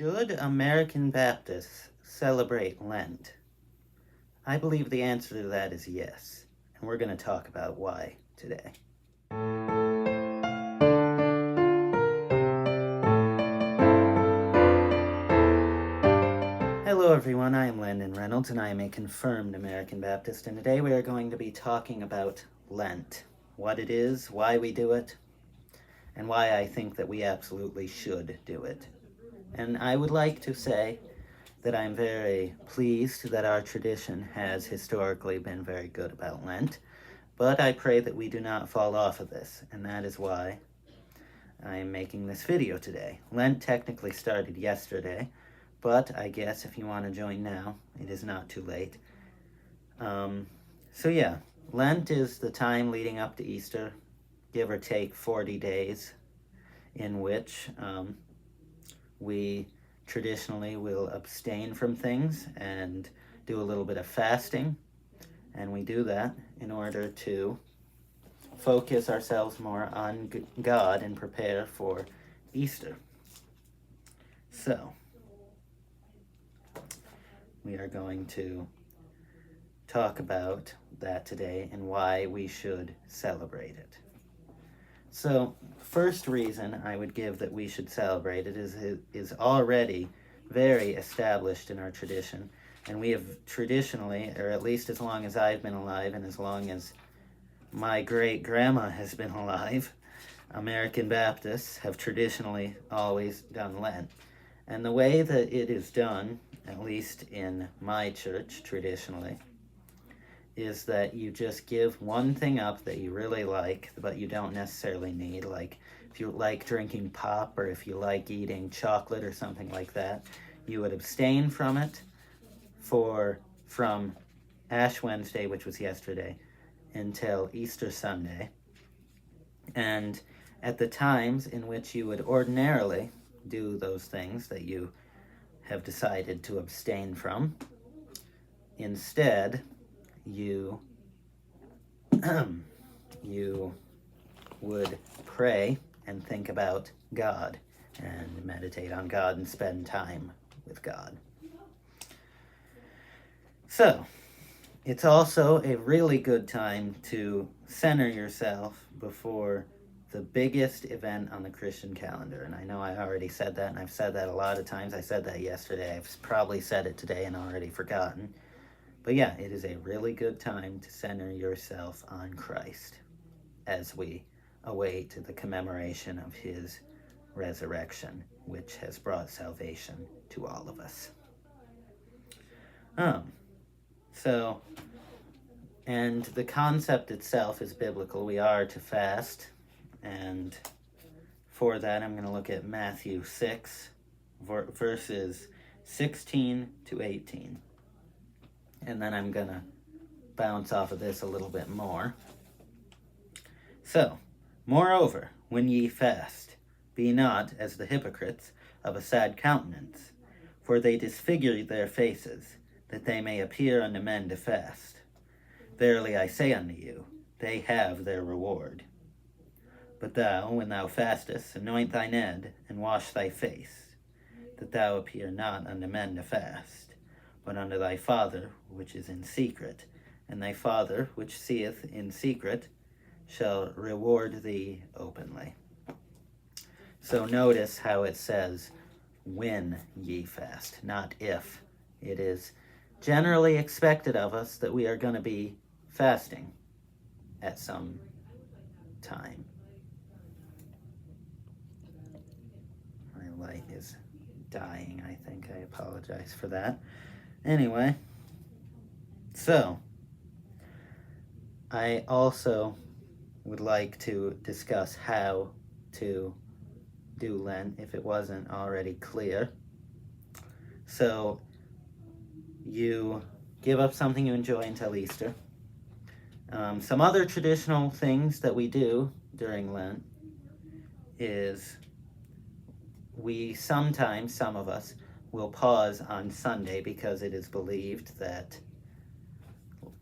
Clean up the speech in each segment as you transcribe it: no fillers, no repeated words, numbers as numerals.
Should American Baptists celebrate Lent? I believe the answer to that is yes, and we're going to talk about why today. Hello everyone, I am Landon Reynolds and I am a confirmed American Baptist, and today we are going to be talking about Lent, what it is, why we do it, and why I think that we absolutely should do it. And I would like to say that I'm very pleased that our tradition has historically been very good about Lent, but I pray that we do not fall off of this, and that is why I am making this video today. Lent technically started yesterday, but I guess if you want to join now, it is not too late. Lent is the time leading up to Easter, give or take 40 days, in which we traditionally will abstain from things and do a little bit of fasting, and we do that in order to focus ourselves more on God and prepare for Easter. So, we are going to talk about that today and why we should celebrate it. So, first reason I would give that we should celebrate it is already very established in our tradition, and we have traditionally, or at least as long as I've been alive and as long as my great-grandma has been alive, American Baptists have traditionally always done Lent. And the way that it is done, at least in my church traditionally, is that you just give one thing up that you really like, but you don't necessarily need. Like, if you like drinking pop or if you like eating chocolate or something like that, you would abstain from it from Ash Wednesday, which was yesterday, until Easter Sunday. And at the times in which you would ordinarily do those things that you have decided to abstain from, instead you would pray and think about God and meditate on God and spend time with God. So, it's also a really good time to center yourself before the biggest event on the Christian calendar. And I know I already said that, and I've said that a lot of times. I said that yesterday. I've probably said it today and already forgotten. But yeah, it is a really good time to center yourself on Christ as we await the commemoration of his resurrection, which has brought salvation to all of us. And the concept itself is biblical. We are to fast, and for that I'm going to look at Matthew 6, verses 16 to 18. And then I'm going to bounce off of this a little bit more. So, moreover, when ye fast, be not as the hypocrites of a sad countenance, for they disfigure their faces, that they may appear unto men to fast. Verily I say unto you, they have their reward. But thou, when thou fastest, anoint thine head, and wash thy face, that thou appear not unto men to fast, but unto thy Father which is in secret, and thy Father which seeth in secret shall reward thee openly. So notice how it says, when ye fast, not if. It is generally expected of us that we are going to be fasting at some time. My light is dying, I think. I apologize for that. Anyway, so I also would like to discuss how to do Lent if it wasn't already clear. So you give up something you enjoy until Easter. Some other traditional things that we do during Lent is we sometimes, some of us, will pause on Sunday because it is believed that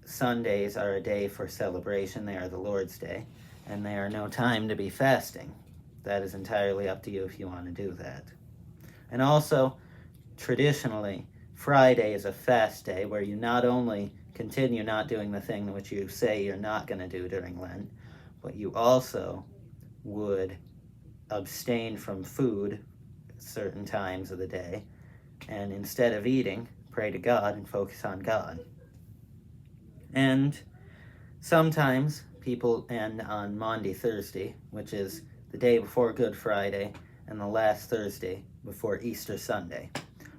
Sundays are a day for celebration. They are the Lord's Day, and they are no time to be fasting. That is entirely up to you if you want to do that. And also, traditionally, Friday is a fast day where you not only continue not doing the thing which you say you're not going to do during Lent, but you also would abstain from food certain times of the day, and instead of eating, pray to God and focus on God. And sometimes people end on Maundy Thursday, which is the day before Good Friday and the last Thursday before Easter Sunday.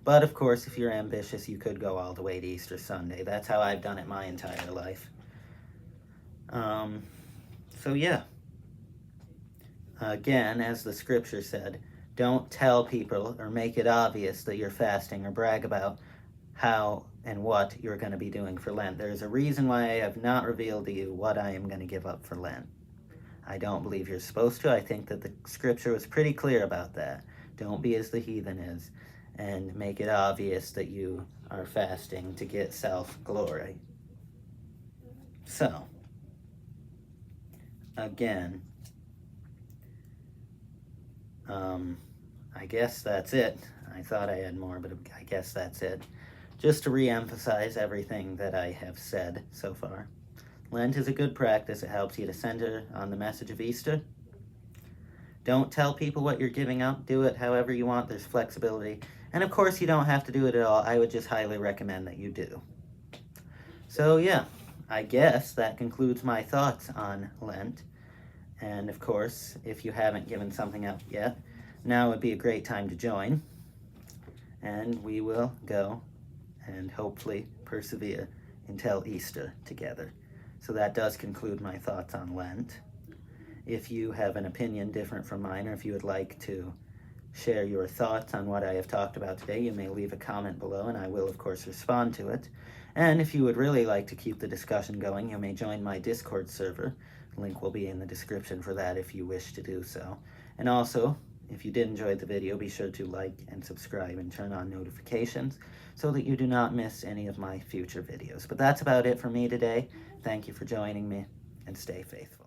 But of course, if you're ambitious, you could go all the way to Easter Sunday. That's how I've done it my entire life. So yeah. Again, as the scripture said, don't tell people or make it obvious that you're fasting or brag about how and what you're going to be doing for Lent. There's a reason why I have not revealed to you what I am going to give up for Lent. I don't believe you're supposed to. I think that the scripture was pretty clear about that. Don't be as the heathen is, and make it obvious that you are fasting to get self-glory. So, again, I guess that's it. I thought I had more, but I guess that's it. Just to re-emphasize everything that I have said so far. Lent is a good practice. It helps you to center on the message of Easter. Don't tell people what you're giving up. Do it however you want. There's flexibility. And of course, you don't have to do it at all. I would just highly recommend that you do. So yeah, I guess that concludes my thoughts on Lent. And of course, if you haven't given something up yet, now would be a great time to join. And we will go and hopefully persevere until Easter together. So that does conclude my thoughts on Lent. If you have an opinion different from mine, or if you would like to share your thoughts on what I have talked about today, you may leave a comment below, and I will, of course, respond to it. And if you would really like to keep the discussion going, you may join my Discord server. The link will be in the description for that if you wish to do so. And also, if you did enjoy the video, be sure to like and subscribe and turn on notifications so that you do not miss any of my future videos. But that's about it for me today. Thank you for joining me, and stay faithful.